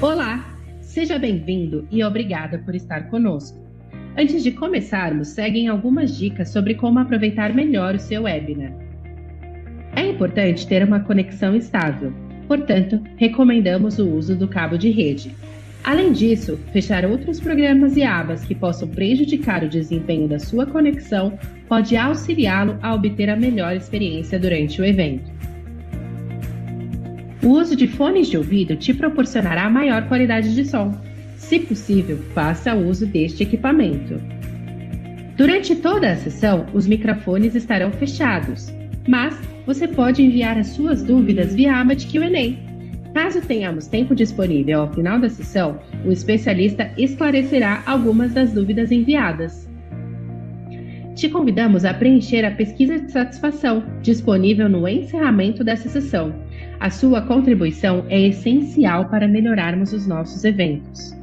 Olá, seja bem-vindo e obrigada por estar conosco. Antes de começarmos, seguem algumas dicas sobre como aproveitar melhor o seu webinar. É importante ter uma conexão estável, portanto, recomendamos o uso do cabo de rede. Além disso, fechar outros programas e abas que possam prejudicar o desempenho da sua conexão pode auxiliá-lo a obter a melhor experiência durante o evento. O uso de fones de ouvido te proporcionará maior qualidade de som. Se possível, faça uso deste equipamento. Durante toda a sessão, os microfones estarão fechados, mas você pode enviar as suas dúvidas via aba de Q&A. Caso tenhamos tempo disponível ao final da sessão, o especialista esclarecerá algumas das dúvidas enviadas. Te convidamos a preencher a pesquisa de satisfação, disponível no encerramento dessa sessão. A sua contribuição é essencial para melhorarmos os nossos eventos.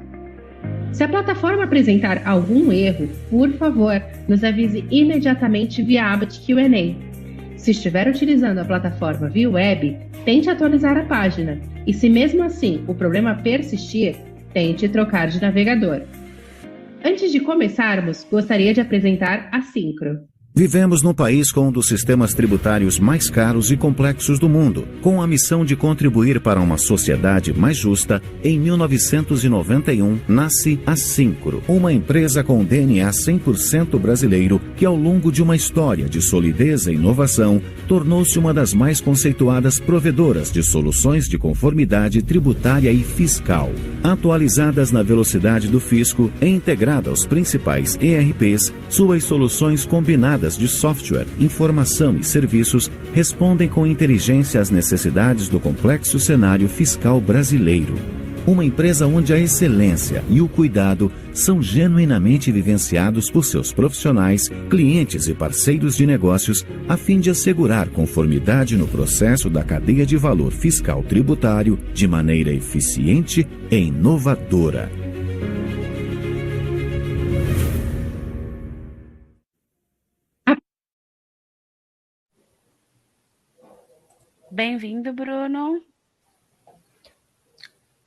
Se a plataforma apresentar algum erro, por favor, nos avise imediatamente via aba de Q&A. Se estiver utilizando a plataforma via web, tente atualizar a página e, se mesmo assim o problema persistir, tente trocar de navegador. Antes de começarmos, gostaria de apresentar a Syncro. Vivemos num país com um dos sistemas tributários mais caros e complexos do mundo. Com a missão de contribuir para uma sociedade mais justa, em 1991 nasce a Syncro, uma empresa com DNA 100% brasileiro que, ao longo de uma história de solidez e inovação, tornou-se uma das mais conceituadas provedoras de soluções de conformidade tributária e fiscal. Atualizadas na velocidade do fisco e integrada aos principais ERPs, suas soluções combinadas de software, informação e serviços respondem com inteligência às necessidades do complexo cenário fiscal brasileiro. Uma empresa onde a excelência e o cuidado são genuinamente vivenciados por seus profissionais, clientes e parceiros de negócios, a fim de assegurar conformidade no processo da cadeia de valor fiscal tributário de maneira eficiente e inovadora. Bem-vindo, Bruno.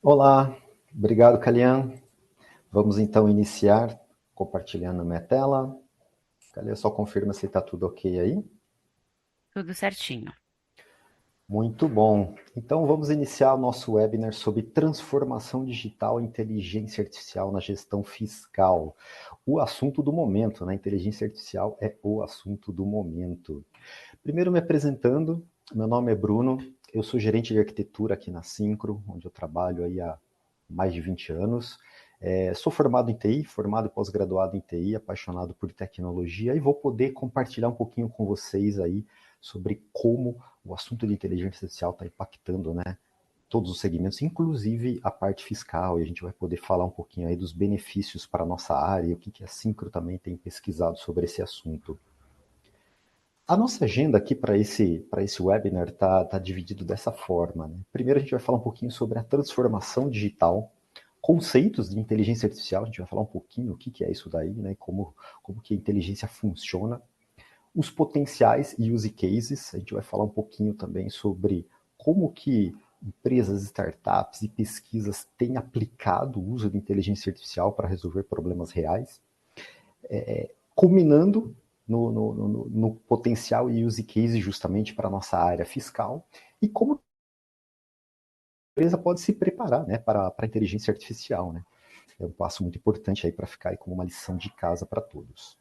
Olá, obrigado, Kalian. Vamos então iniciar compartilhando a minha tela. Kalian, só confirma se está tudo ok aí. Tudo certinho. Muito bom. Então vamos iniciar o nosso webinar sobre transformação digital e inteligência artificial na gestão fiscal. O assunto do momento, né? Inteligência artificial é o assunto do momento. Primeiro me apresentando, meu nome é Bruno, eu sou gerente de arquitetura aqui na Syncro, onde eu trabalho aí há mais de 20 anos. Sou formado em TI, formado e pós-graduado em TI, apaixonado por tecnologia, e vou poder compartilhar um pouquinho com vocês aí sobre como o assunto de inteligência artificial está impactando, né, todos os segmentos, inclusive a parte fiscal, e a gente vai poder falar um pouquinho aí dos benefícios para a nossa área e o que a Syncro também tem pesquisado sobre esse assunto. A nossa agenda aqui para esse webinar está dividido dessa forma, né? Primeiro a gente vai falar um pouquinho sobre a transformação digital, conceitos de inteligência artificial, a gente vai falar um pouquinho o que é isso daí, né? Como que a inteligência funciona, os potenciais use cases, a gente vai falar um pouquinho também sobre como que empresas, startups e pesquisas têm aplicado o uso de inteligência artificial para resolver problemas reais, culminando no potencial e use case justamente para a nossa área fiscal, e como a empresa pode se preparar, né, para a inteligência artificial, né? É um passo muito importante aí para ficar aí como uma lição de casa para todos.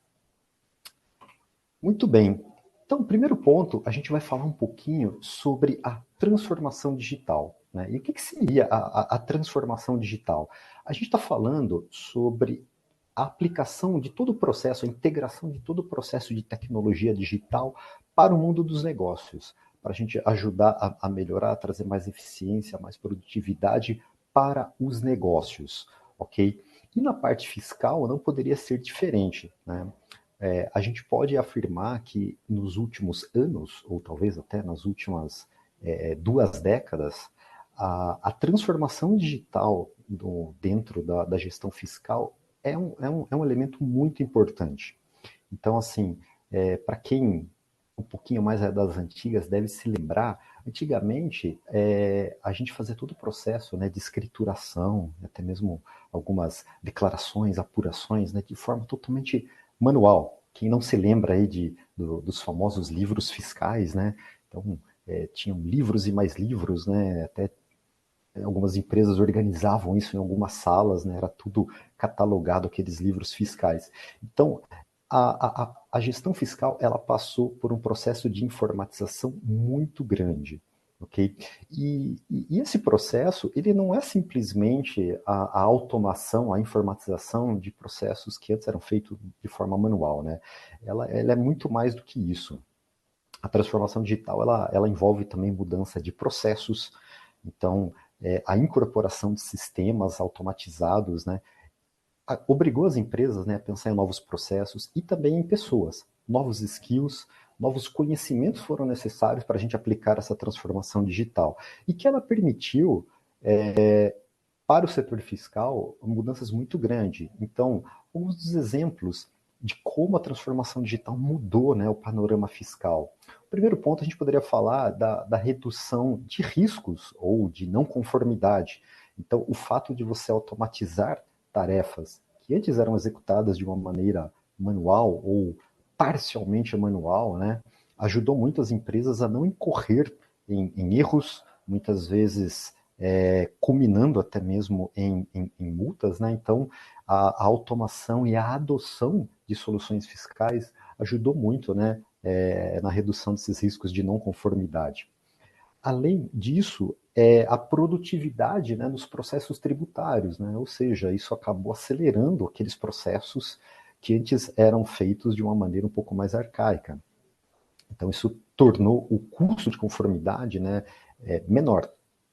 Muito bem. Então, primeiro ponto, a gente vai falar um pouquinho sobre a transformação digital, né? E o que seria a transformação digital? A gente está falando sobre a aplicação de todo o processo, a integração de todo o processo de tecnologia digital para o mundo dos negócios, para a gente ajudar a melhorar, a trazer mais eficiência, mais produtividade para os negócios, ok? E na parte fiscal não poderia ser diferente, né? A gente pode afirmar que nos últimos anos, ou talvez até nas últimas 2 décadas, a transformação digital dentro da gestão fiscal é um elemento muito importante. Então, assim, para quem um pouquinho mais das antigas deve se lembrar, antigamente a gente fazia todo o processo, né, de escrituração, até mesmo algumas declarações, apurações, né, de forma totalmente manual. Quem não se lembra aí dos famosos livros fiscais, né? Então, tinham livros e mais livros, né? Até algumas empresas organizavam isso em algumas salas, né? Era tudo catalogado, aqueles livros fiscais. Então, a gestão fiscal ela passou por um processo de informatização muito grande. Okay? E esse processo ele não é simplesmente a automação, a informatização de processos que antes eram feitos de forma manual. Né? Ela é muito mais do que isso. A transformação digital ela envolve também mudança de processos, então a incorporação de sistemas automatizados, né, obrigou as empresas, né, a pensar em novos processos e também em pessoas. Novos skills, novos conhecimentos foram necessários para a gente aplicar essa transformação digital. E que ela permitiu, para o setor fiscal, mudanças muito grandes. Então, alguns dos exemplos de como a transformação digital mudou, né, o panorama fiscal. O primeiro ponto, a gente poderia falar da redução de riscos ou de não conformidade. Então, o fato de você automatizar tarefas que antes eram executadas de uma maneira manual ou parcialmente manual, né, ajudou muito as empresas a não incorrer em erros, muitas vezes culminando até mesmo em multas. Né? Então, a automação e a adoção de soluções fiscais ajudou muito, né, na redução desses riscos de não conformidade. Além disso, a produtividade, né, nos processos tributários, né? Ou seja, isso acabou acelerando aqueles processos que antes eram feitos de uma maneira um pouco mais arcaica. Então, isso tornou o custo de conformidade, né, menor.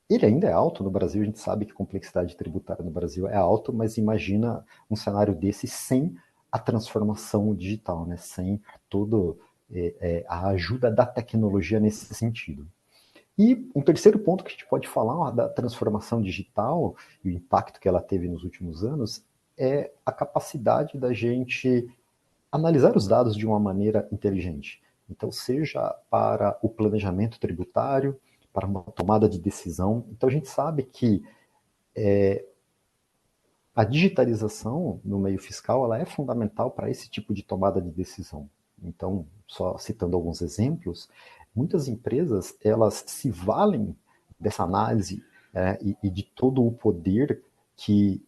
Ele ainda é alto no Brasil, a gente sabe que a complexidade tributária no Brasil é alta, mas imagina um cenário desse sem a transformação digital, né? Sem toda a ajuda da tecnologia nesse sentido. E um terceiro ponto que a gente pode falar da transformação digital e o impacto que ela teve nos últimos anos é a capacidade da gente analisar os dados de uma maneira inteligente. Então, seja para o planejamento tributário, para uma tomada de decisão. Então, a gente sabe que a digitalização no meio fiscal ela é fundamental para esse tipo de tomada de decisão. Então, só citando alguns exemplos, muitas empresas elas se valem dessa análise e de todo o poder que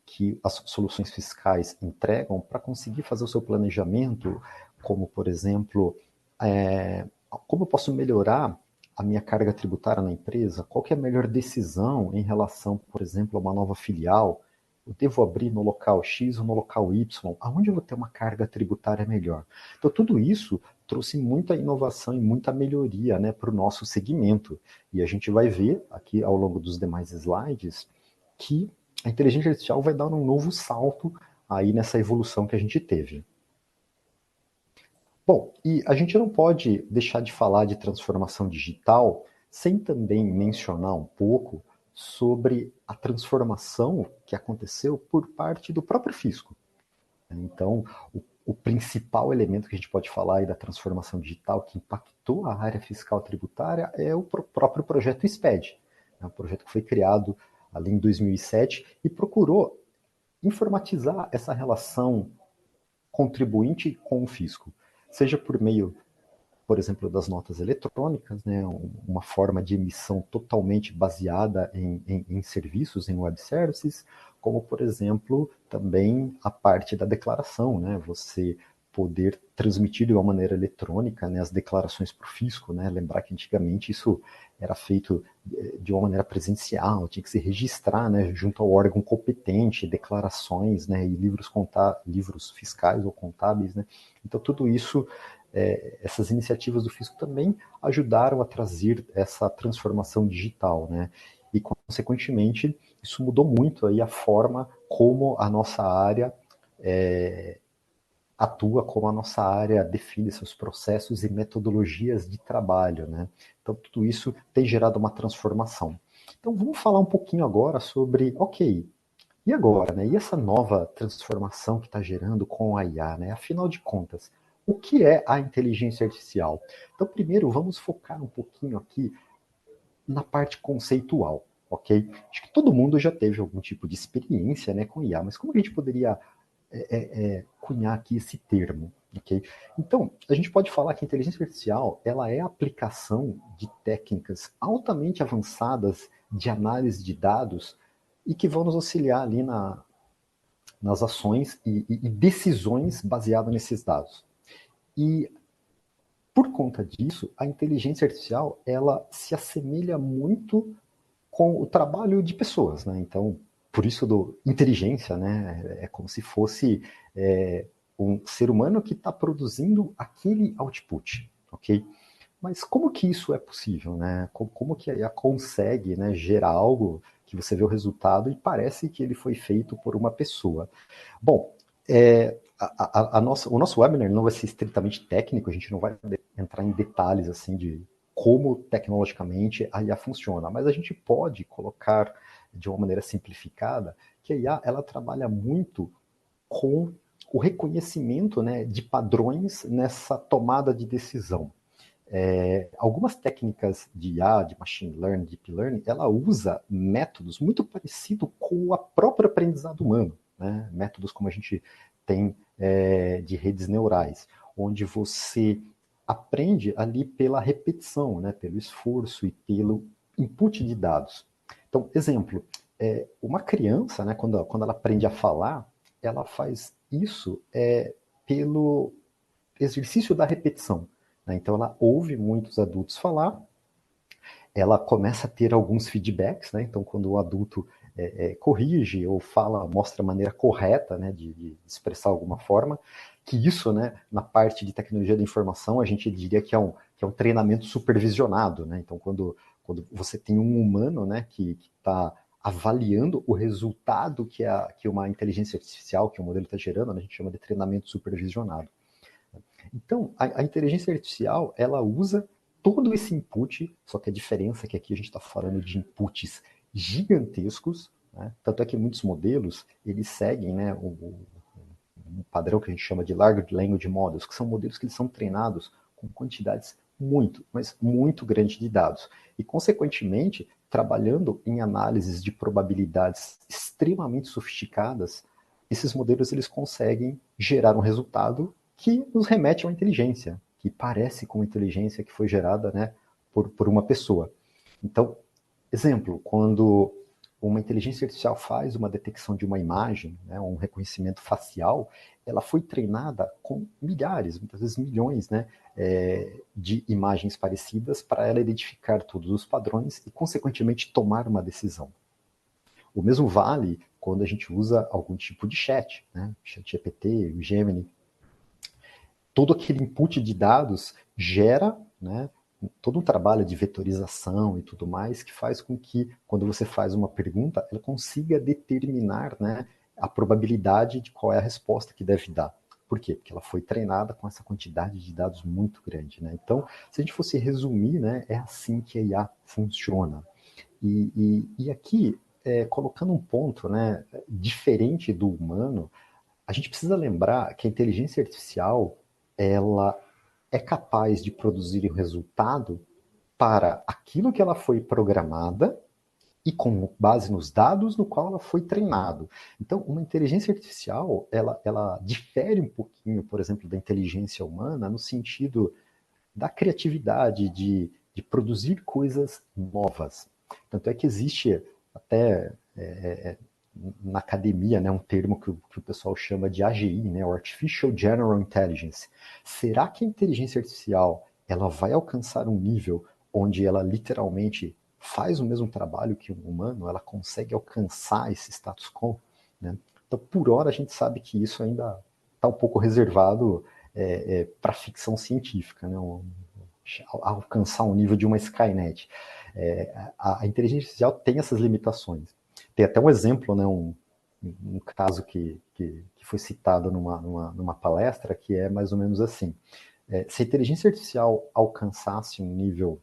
as soluções fiscais entregam para conseguir fazer o seu planejamento, como, por exemplo, como eu posso melhorar a minha carga tributária na empresa, qual que é a melhor decisão em relação, por exemplo, a uma nova filial, eu devo abrir no local X ou no local Y, aonde eu vou ter uma carga tributária melhor. Então, tudo isso trouxe muita inovação e muita melhoria, né, para o nosso segmento. E a gente vai ver aqui ao longo dos demais slides que a inteligência artificial vai dar um novo salto aí nessa evolução que a gente teve. Bom, e a gente não pode deixar de falar de transformação digital sem também mencionar um pouco sobre a transformação que aconteceu por parte do próprio fisco. Então, o principal elemento que a gente pode falar aí da transformação digital que impactou a área fiscal tributária é o próprio projeto SPED, um projeto que foi criado ali em 2007 e procurou informatizar essa relação contribuinte com o fisco, seja por meio, por exemplo, das notas eletrônicas, né, uma forma de emissão totalmente baseada em serviços, em web services, como, por exemplo, também a parte da declaração, né, você poder transmitir de uma maneira eletrônica, né, as declarações para o fisco, né, lembrar que antigamente isso era feito de uma maneira presencial, tinha que se registrar, né, junto ao órgão competente, declarações, né, e livros fiscais ou contábeis, né, então tudo isso essas iniciativas do fisco também ajudaram a trazer essa transformação digital, né? E, consequentemente, isso mudou muito aí a forma como a nossa área atua, como a nossa área define seus processos e metodologias de trabalho, né? Então, tudo isso tem gerado uma transformação. Então, vamos falar um pouquinho agora sobre, ok, e agora, né? E essa nova transformação que está gerando com a IA, né? Afinal de contas, o que é a inteligência artificial? Então, primeiro, vamos focar um pouquinho aqui na parte conceitual, ok? Acho que todo mundo já teve algum tipo de experiência, né, com IA, mas como a gente poderia cunhar aqui esse termo, ok? Então, a gente pode falar que a inteligência artificial, ela é a aplicação de técnicas altamente avançadas de análise de dados e que vão nos auxiliar ali nas ações e decisões baseadas nesses dados. E por conta disso, a inteligência artificial, ela se assemelha muito com o trabalho de pessoas, né? Então, por isso inteligência, né? É como se fosse um ser humano que está produzindo aquele output, ok? Mas como que isso é possível, né? Como que a IA consegue, né, gerar algo que você vê o resultado e parece que ele foi feito por uma pessoa? Bom, o nosso webinar não vai ser estritamente técnico, a gente não vai entrar em detalhes assim de como tecnologicamente a IA funciona, mas a gente pode colocar de uma maneira simplificada que a IA ela trabalha muito com o reconhecimento, né, de padrões nessa tomada de decisão. Algumas técnicas de IA, de machine learning, deep learning, ela usa métodos muito parecidos com o próprio aprendizado humano, né? Métodos como a gente tem de redes neurais, onde você aprende ali pela repetição, né? Pelo esforço e pelo input de dados. Então, exemplo, uma criança, né, quando ela aprende a falar, ela faz isso pelo exercício da repetição. Então, ela ouve muitos adultos falar, ela começa a ter alguns feedbacks, né? Então, quando o adulto corrige ou fala, mostra a maneira correta, né, de expressar alguma forma, que isso, né, na parte de tecnologia da informação, a gente diria que é um treinamento supervisionado, né? Então, quando você tem um humano, né, que está avaliando o resultado que uma inteligência artificial, que o modelo está gerando, né, a gente chama de treinamento supervisionado. Então, a inteligência artificial, ela usa todo esse input, só que a diferença é que aqui a gente está falando de inputs gigantescos, né? Tanto é que muitos modelos, eles seguem, né, um padrão que a gente chama de Large Language Models, que são modelos que eles são treinados com quantidades muito, mas muito grandes de dados. E, consequentemente, trabalhando em análises de probabilidades extremamente sofisticadas, esses modelos eles conseguem gerar um resultado que nos remete a uma inteligência, que parece com a inteligência que foi gerada, né, por uma pessoa. Então, exemplo, quando uma inteligência artificial faz uma detecção de uma imagem, né, um reconhecimento facial, ela foi treinada com milhares, muitas vezes milhões, né, de imagens parecidas para ela identificar todos os padrões e, consequentemente, tomar uma decisão. O mesmo vale quando a gente usa algum tipo de chat, né, chat GPT, Gemini. Todo aquele input de dados gera, né, todo um trabalho de vetorização e tudo mais que faz com que, quando você faz uma pergunta, ela consiga determinar, né, a probabilidade de qual é a resposta que deve dar. Por quê? Porque ela foi treinada com essa quantidade de dados muito grande, né? Então, se a gente fosse resumir, né, é assim que a IA funciona. E aqui, colocando um ponto, né, diferente do humano, a gente precisa lembrar que a inteligência artificial ela é capaz de produzir um resultado para aquilo que ela foi programada e com base nos dados no qual ela foi treinado. Então, uma inteligência artificial, ela difere um pouquinho, por exemplo, da inteligência humana no sentido da criatividade, de produzir coisas novas. Tanto é que existe até na academia, né, um termo que o pessoal chama de AGI, né, Artificial General Intelligence. Será que a inteligência artificial ela vai alcançar um nível onde ela literalmente faz o mesmo trabalho que um humano, ela consegue alcançar esse status quo? Né? Então, por hora, a gente sabe que isso ainda está um pouco reservado para ficção científica, né? Alcançar um nível de uma Skynet. A inteligência artificial tem essas limitações. Tem até um exemplo, né, um caso que foi citado numa palestra, que é mais ou menos assim. Se a inteligência artificial alcançasse um nível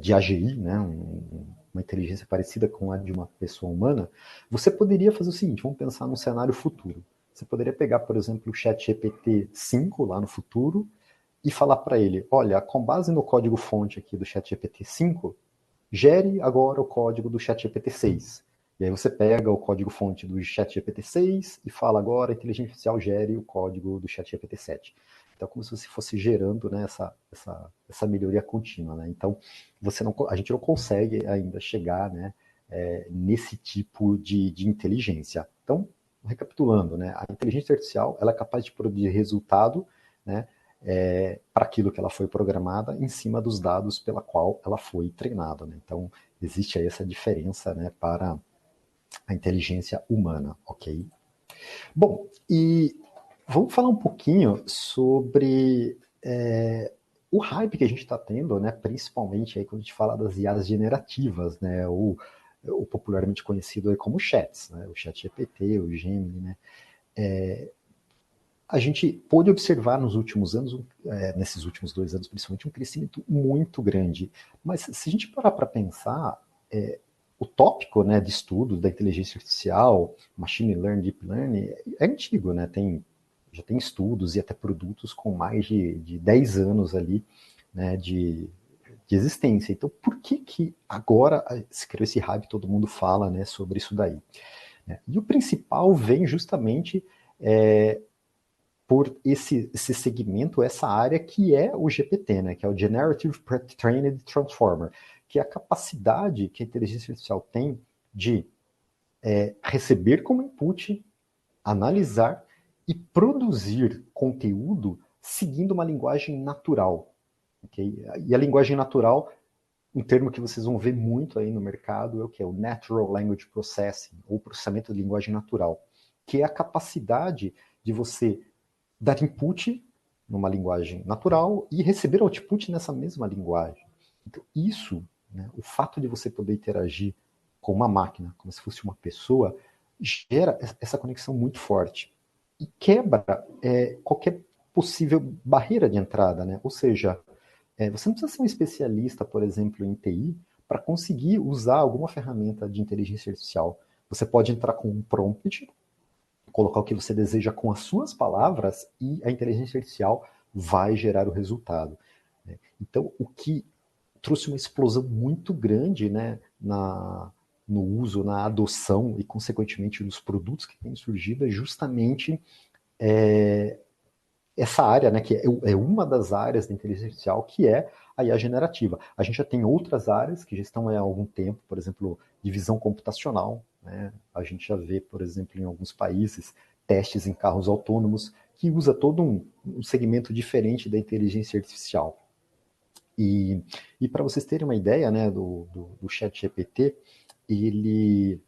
de AGI, né, uma inteligência parecida com a de uma pessoa humana, você poderia fazer o seguinte, vamos pensar num cenário futuro. Você poderia pegar, por exemplo, o ChatGPT 5 lá no futuro e falar para ele, olha, com base no código-fonte aqui do ChatGPT 5, gere agora o código do ChatGPT 6. E aí você pega o código-fonte do ChatGPT 6 e fala agora, a inteligência artificial gere o código do ChatGPT 7. Então, como se você fosse gerando, né, essa melhoria contínua. Né? Então, a gente não consegue ainda chegar, né, nesse tipo de inteligência. Então, recapitulando, né, a inteligência artificial ela é capaz de produzir resultado, né, para aquilo que ela foi programada em cima dos dados pela qual ela foi treinada. Né? Então, existe aí essa diferença, né, para a inteligência humana, ok? Bom, e vamos falar um pouquinho sobre o hype que a gente está tendo, né, principalmente aí quando a gente fala das IAs generativas, né, ou popularmente conhecido aí como chats, né, o ChatGPT, o Gemini, né, a gente pôde observar nos últimos anos, nesses últimos 2 anos principalmente, um crescimento muito grande. Mas se a gente parar para pensar, o tópico, né, de estudos da inteligência artificial, machine learning, deep learning, é antigo, né? Já tem estudos e até produtos com mais de 10 anos ali, né, de existência. Então, por que agora se criou esse hype, todo mundo fala, né, sobre isso daí? E o principal vem justamente por esse segmento, essa área que é o GPT, né, que é o Generative Pre-trained Transformer, que é a capacidade que a inteligência artificial tem de receber como input, analisar e produzir conteúdo seguindo uma linguagem natural. Okay? E a linguagem natural, um termo que vocês vão ver muito aí no mercado, é o que? O Natural Language Processing, ou processamento de linguagem natural, que é a capacidade de você dar input numa linguagem natural e receber output nessa mesma linguagem. Então, isso, né, o fato de você poder interagir com uma máquina, como se fosse uma pessoa, gera essa conexão muito forte e quebra qualquer possível barreira de entrada, né? Ou seja, você não precisa ser um especialista, por exemplo, em TI, para conseguir usar alguma ferramenta de inteligência artificial. Você pode entrar com um prompt, colocar o que você deseja com as suas palavras e a inteligência artificial vai gerar o resultado. Então, o que trouxe uma explosão muito grande, né, no uso, na adoção e, consequentemente, nos produtos que têm surgido é justamente essa área, né, que é uma das áreas da inteligência artificial, que é a IA generativa. A gente já tem outras áreas que já estão há algum tempo, por exemplo, divisão computacional. Né? A gente já vê, por exemplo, em alguns países, testes em carros autônomos, que usa todo um segmento diferente da inteligência artificial. E para vocês terem uma ideia, né, do ChatGPT, ele...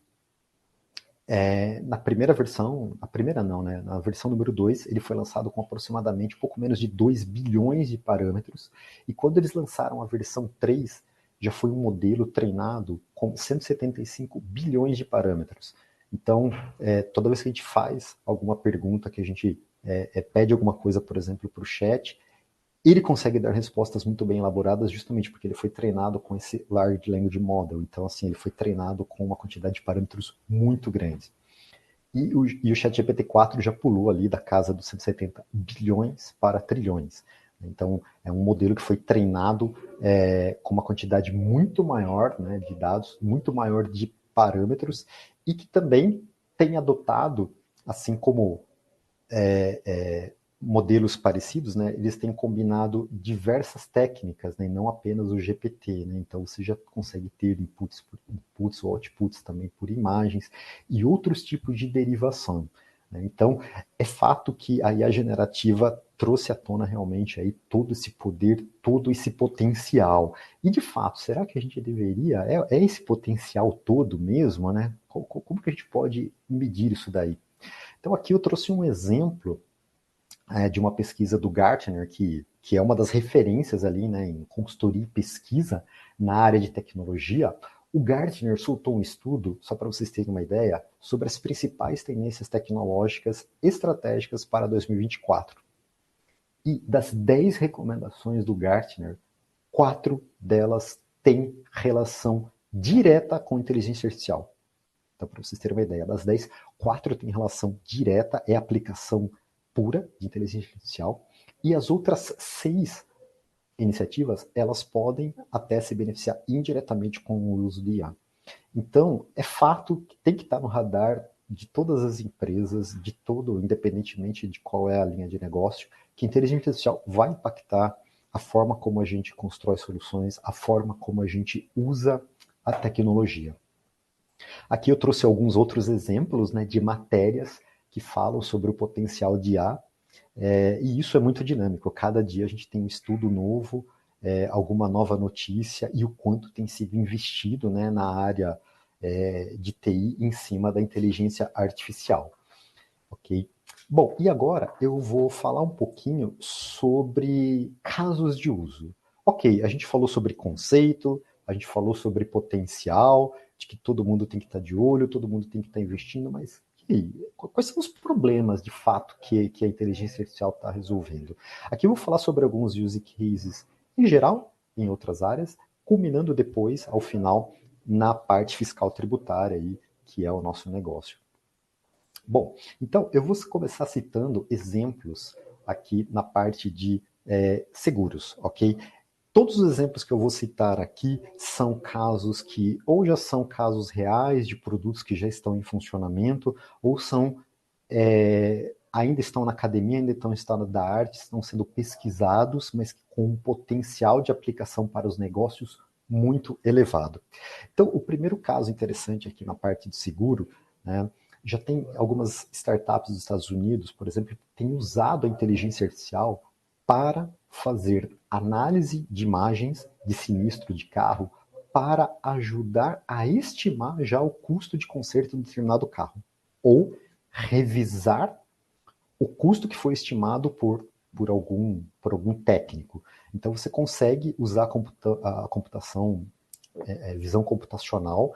na primeira versão, a primeira não, né? Na versão número 2, ele foi lançado com aproximadamente pouco menos de 2 bilhões de parâmetros, e quando eles lançaram a versão 3, já foi um modelo treinado com 175 bilhões de parâmetros. Então, toda vez que a gente faz alguma pergunta, que a gente pede alguma coisa, por exemplo, para o chat, ele consegue dar respostas muito bem elaboradas justamente porque ele foi treinado com esse Large Language Model. Então, assim, ele foi treinado com uma quantidade de parâmetros muito grande. E o ChatGPT 4 já pulou ali da casa dos 170 bilhões para trilhões. Então, é um modelo que foi treinado com uma quantidade muito maior, né, de dados, muito maior de parâmetros, e que também tem adotado, assim como modelos parecidos, né, eles têm combinado diversas técnicas, né, não apenas o GPT. Né, então você já consegue ter inputs por inputs ou outputs também por imagens e outros tipos de derivação. Né, então é fato que a IA generativa trouxe à tona realmente aí todo esse poder, todo esse potencial. E de fato, será que a gente deveria, é esse potencial todo mesmo, né? Como que a gente pode medir isso daí? Então aqui eu trouxe um exemplo de uma pesquisa do Gartner, que é uma das referências ali, né, em consultoria e pesquisa na área de tecnologia. O Gartner soltou um estudo, só para vocês terem uma ideia, sobre as principais tendências tecnológicas estratégicas para 2024. E das 10 recomendações do Gartner, 4 delas têm relação direta com inteligência artificial. Então, para vocês terem uma ideia, das 10, 4 têm relação direta, é aplicação pura de inteligência artificial, e as outras 6 iniciativas, elas podem até se beneficiar indiretamente com o uso de IA. Então, é fato que tem que estar no radar de todas as empresas, de todo, independentemente de qual é a linha de negócio, que a inteligência artificial vai impactar a forma como a gente constrói soluções, a forma como a gente usa a tecnologia. Aqui eu trouxe alguns outros exemplos, né, de matérias que falam sobre o potencial de IA, e isso é muito dinâmico. Cada dia a gente tem um estudo novo, alguma nova notícia e o quanto tem sido investido, né, na área de TI em cima da inteligência artificial. Ok? Bom, e agora eu vou falar um pouquinho sobre casos de uso. Ok, a gente falou sobre conceito, a gente falou sobre potencial, de que todo mundo tem que estar de olho, todo mundo tem que estar investindo, mas e aí, quais são os problemas de fato que a inteligência artificial está resolvendo? Aqui eu vou falar sobre alguns use cases em geral, em outras áreas, culminando depois, ao final, na parte fiscal tributária, aí, que é o nosso negócio. Bom, então eu vou começar citando exemplos aqui na parte de seguros, ok? Todos os exemplos que eu vou citar aqui são casos que ou já são casos reais de produtos que já estão em funcionamento, ou são ainda estão na academia, ainda estão em estado da arte, estão sendo pesquisados, mas com um potencial de aplicação para os negócios muito elevado. Então, o primeiro caso interessante aqui na parte de seguro, né, já tem algumas startups dos Estados Unidos, por exemplo, que têm usado a inteligência artificial para fazer análise de imagens de sinistro de carro para ajudar a estimar já o custo de conserto de determinado carro, ou revisar o custo que foi estimado por algum técnico. Então você consegue usar a computação, visão computacional,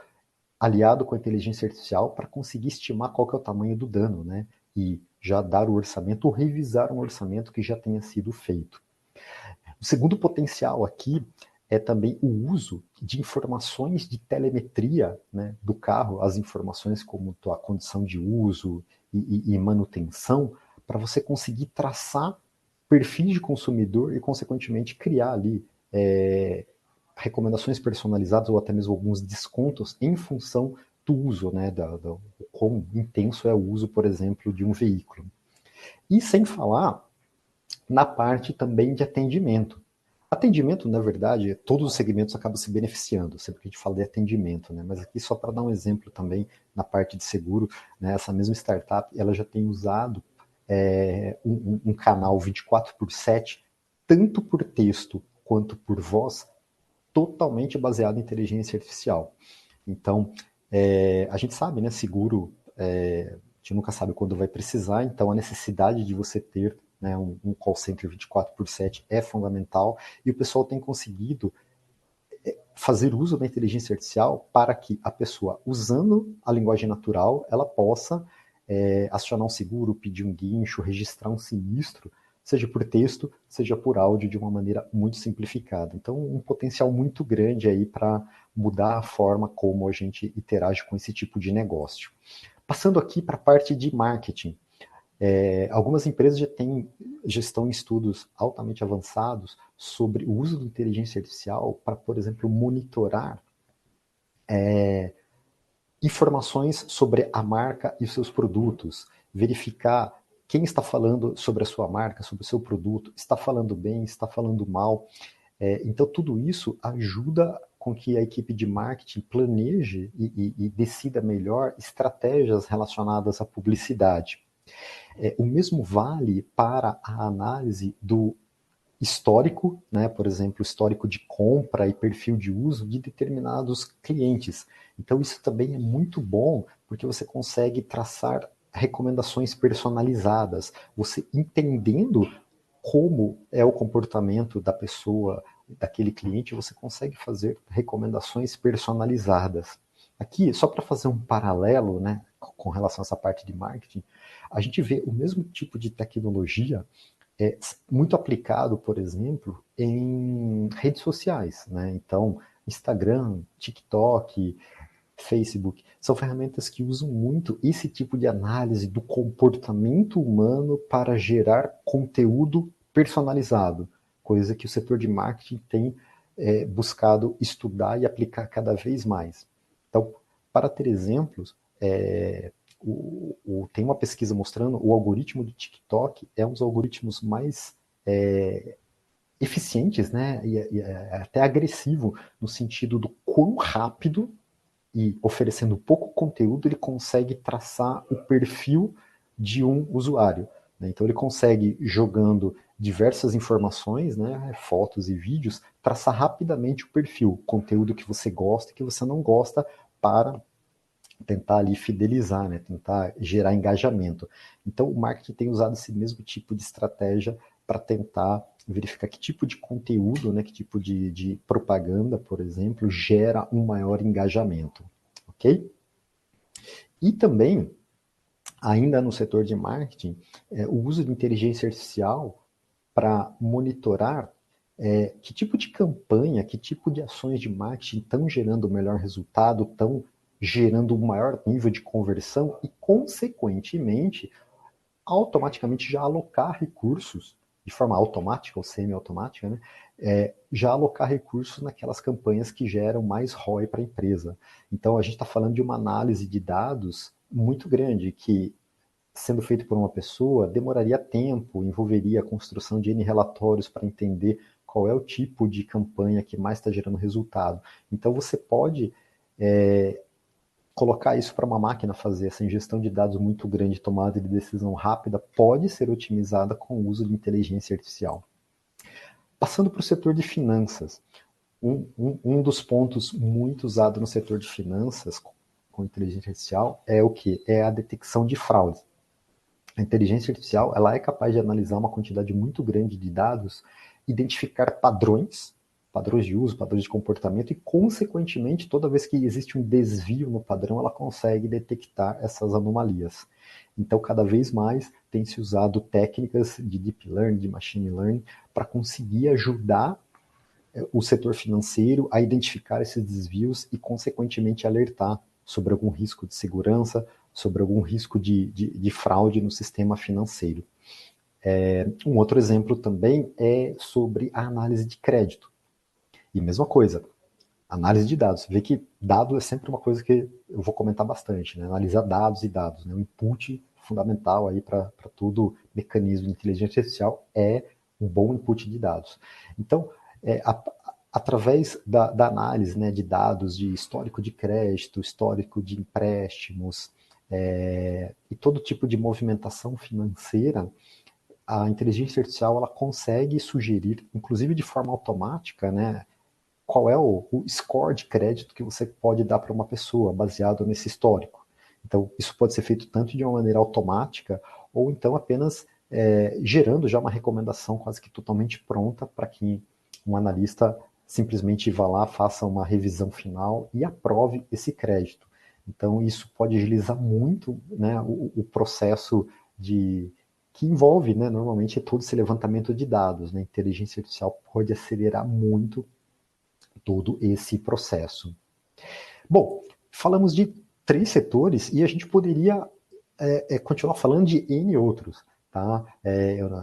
aliado com a inteligência artificial para conseguir estimar qual que é o tamanho do dano, né? E já dar o orçamento ou revisar um orçamento que já tenha sido feito. O segundo potencial aqui é também o uso de informações de telemetria, né, do carro, as informações como a condição de uso e manutenção, para você conseguir traçar perfis de consumidor e, consequentemente, criar ali recomendações personalizadas ou até mesmo alguns descontos em função do uso, né, do quão intenso é o uso, por exemplo, de um veículo. E sem falar na parte também de atendimento. Atendimento, na verdade, todos os segmentos acabam se beneficiando, sempre que a gente fala de atendimento, né? Mas aqui só para dar um exemplo também na parte de seguro, né? Essa mesma startup, ela já tem usado um canal 24/7, tanto por texto quanto por voz, totalmente baseado em inteligência artificial. Então, a gente sabe, né? Seguro, a gente nunca sabe quando vai precisar, então a necessidade de você ter, né, um call center 24/7 é fundamental, e o pessoal tem conseguido fazer uso da inteligência artificial para que a pessoa, usando a linguagem natural, ela possa acionar um seguro, pedir um guincho, registrar um sinistro, seja por texto, seja por áudio, de uma maneira muito simplificada. Então, um potencial muito grande aí para mudar a forma como a gente interage com esse tipo de negócio. Passando aqui para a parte de marketing. Algumas empresas já estão em estudos altamente avançados sobre o uso da inteligência artificial para, por exemplo, monitorar informações sobre a marca e seus produtos, verificar quem está falando sobre a sua marca, sobre o seu produto, está falando bem, está falando mal. Então, tudo isso ajuda com que a equipe de marketing planeje e decida melhor estratégias relacionadas à publicidade. O mesmo vale para a análise do histórico, né? Por exemplo, histórico de compra e perfil de uso de determinados clientes. Então, isso também é muito bom, porque você consegue traçar recomendações personalizadas. Você entendendo como é o comportamento da pessoa, daquele cliente, você consegue fazer recomendações personalizadas. Aqui, só para fazer um paralelo, né, com relação a essa parte de marketing, a gente vê o mesmo tipo de tecnologia muito aplicado, por exemplo, em redes sociais, né? Então, Instagram, TikTok, Facebook, são ferramentas que usam muito esse tipo de análise do comportamento humano para gerar conteúdo personalizado, coisa que o setor de marketing tem buscado estudar e aplicar cada vez mais. Então, para ter exemplos, tem uma pesquisa mostrando o algoritmo do TikTok é um dos algoritmos mais eficientes, né, e até agressivo, no sentido do quão rápido e oferecendo pouco conteúdo, ele consegue traçar o perfil de um usuário. Né? Então ele consegue, jogando diversas informações, né, fotos e vídeos, traçar rapidamente o perfil, conteúdo que você gosta e que você não gosta, para tentar ali fidelizar, né, tentar gerar engajamento. Então o marketing tem usado esse mesmo tipo de estratégia para tentar verificar que tipo de conteúdo, né, que tipo de propaganda, por exemplo, gera um maior engajamento, ok? E também, ainda no setor de marketing, o uso de inteligência artificial para monitorar que tipo de campanha, que tipo de ações de marketing estão gerando o melhor resultado, estão gerando um maior nível de conversão e, consequentemente, automaticamente já alocar recursos de forma automática ou semi-automática, né? Já alocar recursos naquelas campanhas que geram mais ROI para a empresa. Então, a gente está falando de uma análise de dados muito grande, que, sendo feito por uma pessoa, demoraria tempo, envolveria a construção de N relatórios para entender qual é o tipo de campanha que mais está gerando resultado. Então, você pode colocar isso para uma máquina fazer. Essa ingestão de dados muito grande, tomada de decisão rápida, pode ser otimizada com o uso de inteligência artificial. Passando para o setor de finanças, um dos pontos muito usado no setor de finanças com inteligência artificial é o que? É a detecção de fraudes. A inteligência artificial, ela é capaz de analisar uma quantidade muito grande de dados, identificar padrões de uso, padrões de comportamento, e, consequentemente, toda vez que existe um desvio no padrão, ela consegue detectar essas anomalias. Então, cada vez mais tem se usado técnicas de deep learning, de machine learning, para conseguir ajudar o setor financeiro a identificar esses desvios e, consequentemente, alertar sobre algum risco de segurança, sobre algum risco de fraude no sistema financeiro. Um outro exemplo também é sobre a análise de crédito. E mesma coisa, análise de dados. Você vê que dado é sempre uma coisa que eu vou comentar bastante, né? Analisar dados e dados, né? O input fundamental aí para todo mecanismo de inteligência artificial é um bom input de dados. Então, através da análise, né, de dados, de histórico de crédito, histórico de empréstimos, e todo tipo de movimentação financeira, a inteligência artificial ela consegue sugerir, inclusive de forma automática, né, qual é o score de crédito que você pode dar para uma pessoa, baseado nesse histórico. Então, isso pode ser feito tanto de uma maneira automática, ou então apenas gerando já uma recomendação quase que totalmente pronta para que um analista simplesmente vá lá, faça uma revisão final e aprove esse crédito. Então, isso pode agilizar muito, né, o processo que envolve, né, normalmente, todo esse levantamento de dados. Né? A inteligência artificial pode acelerar muito todo esse processo. Bom, falamos de 3 setores e a gente poderia continuar falando de N outros. Tá?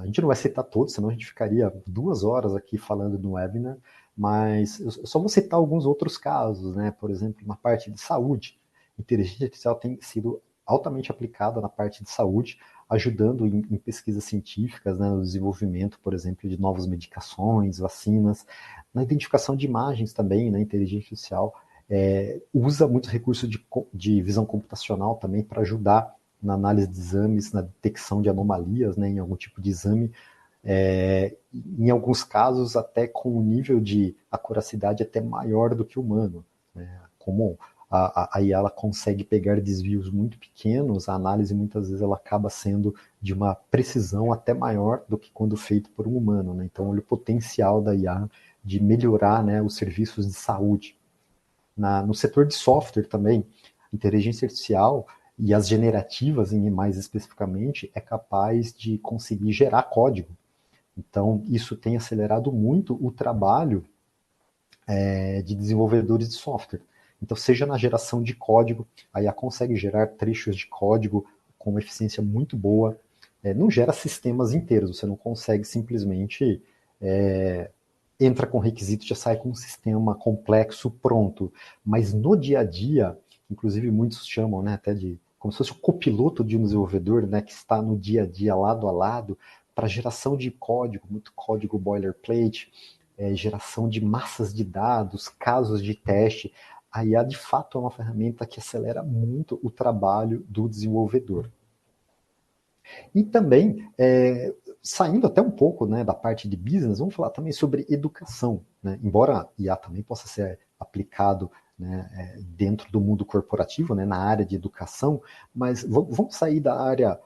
A gente não vai citar todos, senão a gente ficaria 2 horas aqui falando no webinar, mas eu só vou citar alguns outros casos, né? Por exemplo, na parte de saúde. A inteligência artificial tem sido altamente aplicada na parte de saúde, ajudando em pesquisas científicas, né, no desenvolvimento, por exemplo, de novas medicações, vacinas, na identificação de imagens também, né, a inteligência artificial usa muitos recursos de visão computacional também para ajudar na análise de exames, na detecção de anomalias, né, em algum tipo de exame, em alguns casos até com um nível de acuracidade até maior do que o humano, né, como a IA ela consegue pegar desvios muito pequenos, a análise muitas vezes ela acaba sendo de uma precisão até maior do que quando feito por um humano. Né? Então, olha o potencial da IA de melhorar, né, os serviços de saúde. No setor de software também, inteligência artificial e as generativas, mais especificamente, é capaz de conseguir gerar código. Então, isso tem acelerado muito o trabalho de desenvolvedores de software. Então, seja na geração de código, a IA consegue gerar trechos de código com uma eficiência muito boa, não gera sistemas inteiros, você não consegue simplesmente entra com requisito e já sai com um sistema complexo pronto. Mas no dia a dia, inclusive muitos chamam, né, até de como se fosse o copiloto de um desenvolvedor, né, que está no dia a dia, lado a lado, para geração de código, muito código boilerplate, geração de massas de dados, casos de teste. A IA, de fato, é uma ferramenta que acelera muito o trabalho do desenvolvedor. E também, saindo até um pouco, né, da parte de business, vamos falar também sobre educação, né? Embora IA também possa ser aplicado, né, dentro do mundo corporativo, né, na área de educação, mas vamos sair da área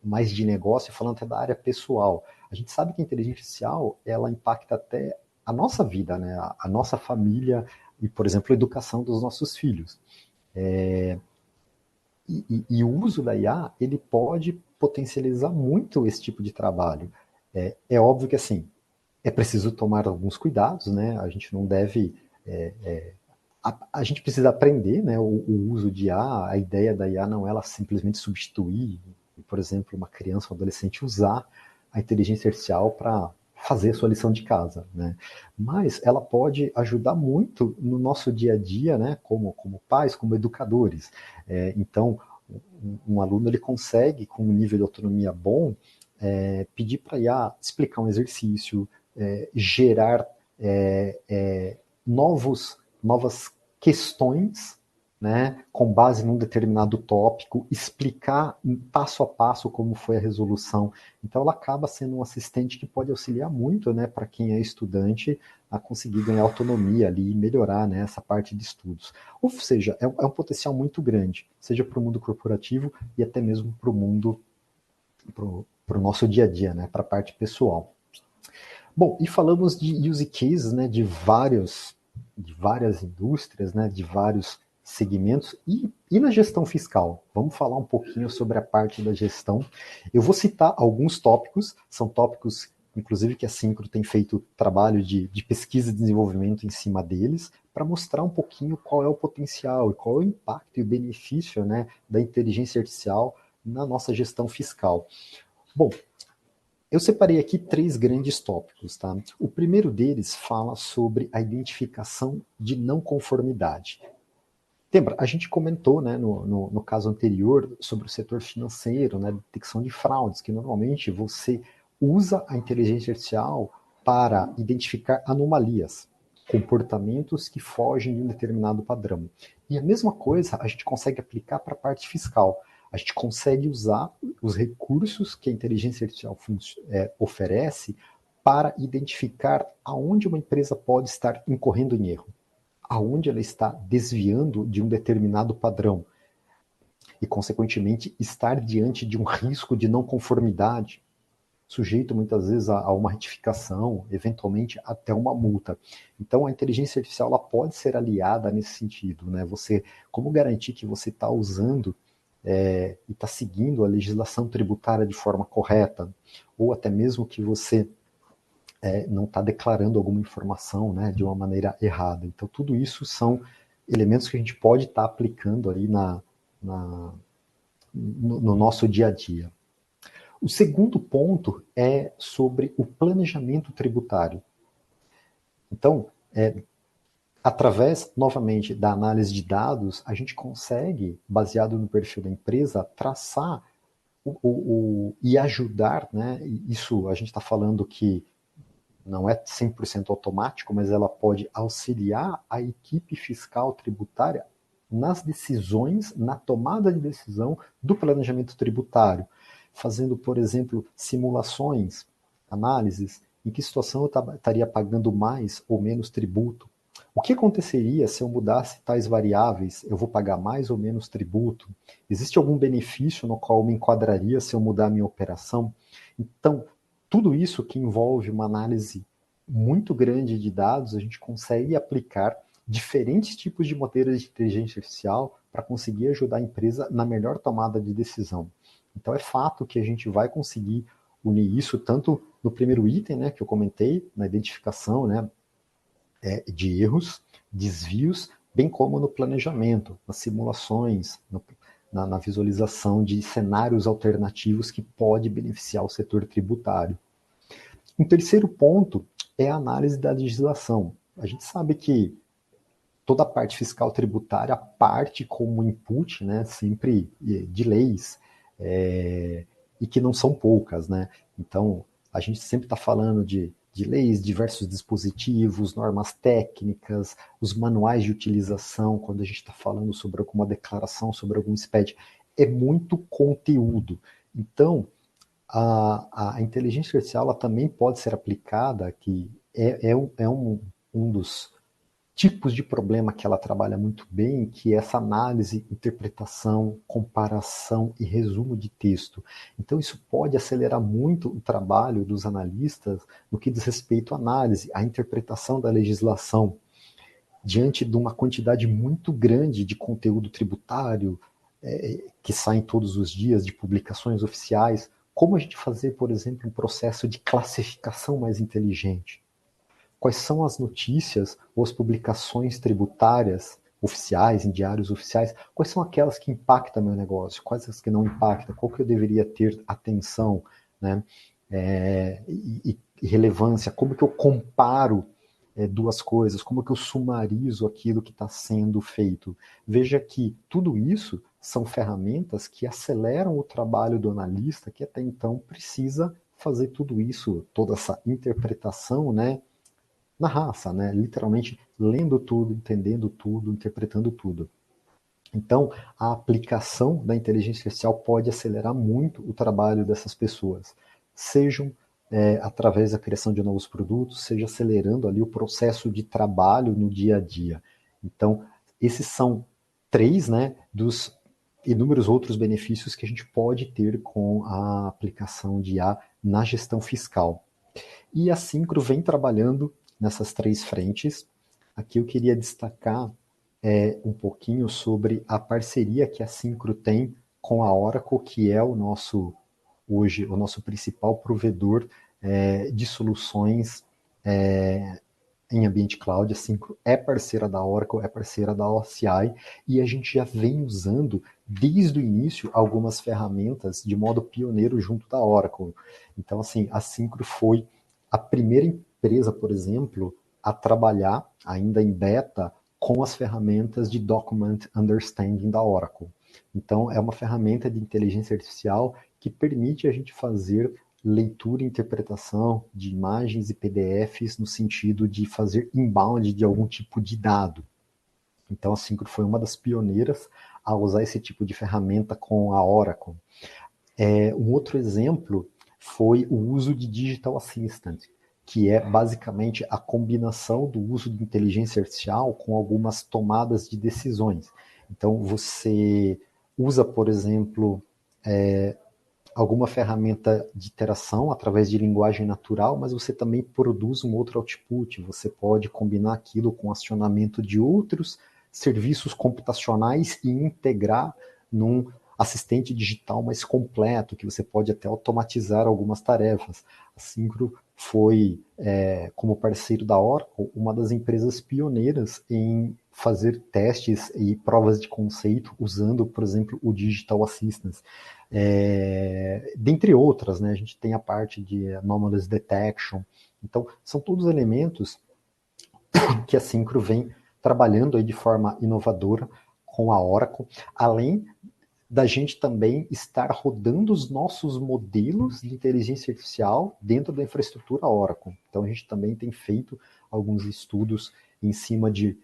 mais de negócio, falando até da área pessoal. A gente sabe que a inteligência artificial, ela impacta até a nossa vida, né, a nossa família e, por exemplo, a educação dos nossos filhos. E o uso da IA, ele pode potencializar muito esse tipo de trabalho. É óbvio que, assim, é preciso tomar alguns cuidados, né? A gente não deve... a gente precisa aprender, né, o uso de IA. A ideia da IA não é ela simplesmente substituir, por exemplo, uma criança ou um adolescente usar a inteligência artificial para fazer a sua lição de casa, né? Mas ela pode ajudar muito no nosso dia a dia, né, como pais, como educadores. Então, um aluno ele consegue, com um nível de autonomia bom, pedir para a IA explicar um exercício, gerar novas questões, né, com base num determinado tópico, explicar passo a passo como foi a resolução. Então, ela acaba sendo um assistente que pode auxiliar muito, né, para quem é estudante a conseguir ganhar autonomia ali e melhorar, né, essa parte de estudos. Ou seja, é um potencial muito grande, seja para o mundo corporativo e até mesmo para o mundo, para o nosso dia a dia, né, para a parte pessoal. Bom, e falamos de use cases, né, de várias indústrias, né, de vários segmentos e na gestão fiscal. Vamos falar um pouquinho sobre a parte da gestão. Eu vou citar alguns tópicos, são tópicos, inclusive, que a Syncro tem feito trabalho de pesquisa e desenvolvimento em cima deles, para mostrar um pouquinho qual é o potencial e qual é o impacto e o benefício, né, da inteligência artificial na nossa gestão fiscal. Bom, eu separei aqui 3 grandes tópicos, tá? O primeiro deles fala sobre a identificação de não conformidade. Lembra, a gente comentou, né, no caso anterior sobre o setor financeiro, né, detecção de fraudes, que normalmente você usa a inteligência artificial para identificar anomalias, comportamentos que fogem de um determinado padrão. E a mesma coisa a gente consegue aplicar para a parte fiscal. A gente consegue usar os recursos que a inteligência artificial oferece para identificar aonde uma empresa pode estar incorrendo em erro, aonde ela está desviando de um determinado padrão e, consequentemente, estar diante de um risco de não conformidade, sujeito muitas vezes a uma retificação, eventualmente até uma multa. Então, a inteligência artificial ela pode ser aliada nesse sentido, né? Você, como garantir que você está usando e está seguindo a legislação tributária de forma correta, ou até mesmo que você não está declarando alguma informação, né, de uma maneira errada. Então, tudo isso são elementos que a gente pode estar aplicando aí no nosso dia a dia. O segundo ponto é sobre o planejamento tributário. Então, através, novamente, da análise de dados, a gente consegue, baseado no perfil da empresa, traçar e ajudar, né? Isso a gente está falando que não é 100% automático, mas ela pode auxiliar a equipe fiscal tributária nas decisões, na tomada de decisão do planejamento tributário, fazendo, por exemplo, simulações, análises, em que situação eu estaria pagando mais ou menos tributo. O que aconteceria se eu mudasse tais variáveis? Eu vou pagar mais ou menos tributo? Existe algum benefício no qual eu me enquadraria se eu mudar a minha operação? Então, tudo isso que envolve uma análise muito grande de dados, a gente consegue aplicar diferentes tipos de modelos de inteligência artificial para conseguir ajudar a empresa na melhor tomada de decisão. Então, é fato que a gente vai conseguir unir isso tanto no primeiro item, né, que eu comentei, na identificação, né, de erros, desvios, bem como no planejamento, nas simulações, na visualização de cenários alternativos que pode beneficiar o setor tributário. Um terceiro ponto é a análise da legislação. A gente sabe que toda a parte fiscal tributária parte como input, né, sempre de leis, e que não são poucas, né? Então, a gente sempre está falando de leis, diversos dispositivos, normas técnicas, os manuais de utilização, quando a gente está falando sobre alguma declaração, sobre algum SPED, é muito conteúdo. Então, a inteligência artificial ela também pode ser aplicada, que é um dos tipos de problema que ela trabalha muito bem, que é essa análise, interpretação, comparação e resumo de texto. Então isso pode acelerar muito o trabalho dos analistas no que diz respeito à análise, à interpretação da legislação, diante de uma quantidade muito grande de conteúdo tributário que saem todos os dias, de publicações oficiais. Como a gente fazer, por exemplo, um processo de classificação mais inteligente? Quais são as notícias ou as publicações tributárias oficiais, em diários oficiais? Quais são aquelas que impactam meu negócio? Quais as que não impactam? Qual que eu deveria ter atenção, né? E relevância? Como que eu comparo duas coisas? Como que eu sumarizo aquilo que está sendo feito? Veja que tudo isso são ferramentas que aceleram o trabalho do analista, que até então precisa fazer tudo isso, toda essa interpretação, né? Na raça, né? Literalmente lendo tudo, entendendo tudo, interpretando tudo. Então, a aplicação da inteligência artificial pode acelerar muito o trabalho dessas pessoas, sejam através da criação de novos produtos, seja acelerando ali o processo de trabalho no dia a dia. Então, esses são 3, né, dos inúmeros outros benefícios que a gente pode ter com a aplicação de IA na gestão fiscal. E a Syncro vem trabalhando nessas 3 frentes. Aqui eu queria destacar um pouquinho sobre a parceria que a Syncro tem com a Oracle, que é hoje o nosso principal provedor de soluções em ambiente cloud. A Syncro é parceira da Oracle, é parceira da OCI, e a gente já vem usando desde o início algumas ferramentas de modo pioneiro junto da Oracle. Então, assim, a Syncro foi a primeira empresa, por exemplo, a trabalhar, ainda em beta, com as ferramentas de Document Understanding da Oracle. Então, é uma ferramenta de inteligência artificial que permite a gente fazer leitura e interpretação de imagens e PDFs no sentido de fazer inbound de algum tipo de dado. Então, a Syncro foi uma das pioneiras a usar esse tipo de ferramenta com a Oracle. Um outro exemplo foi o uso de Digital Assistant, que é basicamente a combinação do uso de inteligência artificial com algumas tomadas de decisões. Então, você usa, por exemplo, alguma ferramenta de interação através de linguagem natural, mas você também produz um outro output. Você pode combinar aquilo com acionamento de outros serviços computacionais e integrar num assistente digital mais completo, que você pode até automatizar algumas tarefas. A Syncro foi, como parceiro da Oracle, uma das empresas pioneiras em fazer testes e provas de conceito usando, por exemplo, o Digital Assistant. Dentre outras, né, a gente tem a parte de Anomalous Detection. Então, são todos elementos que a Syncro vem trabalhando aí de forma inovadora com a Oracle, além da gente também estar rodando os nossos modelos de inteligência artificial dentro da infraestrutura Oracle. Então, a gente também tem feito alguns estudos em cima de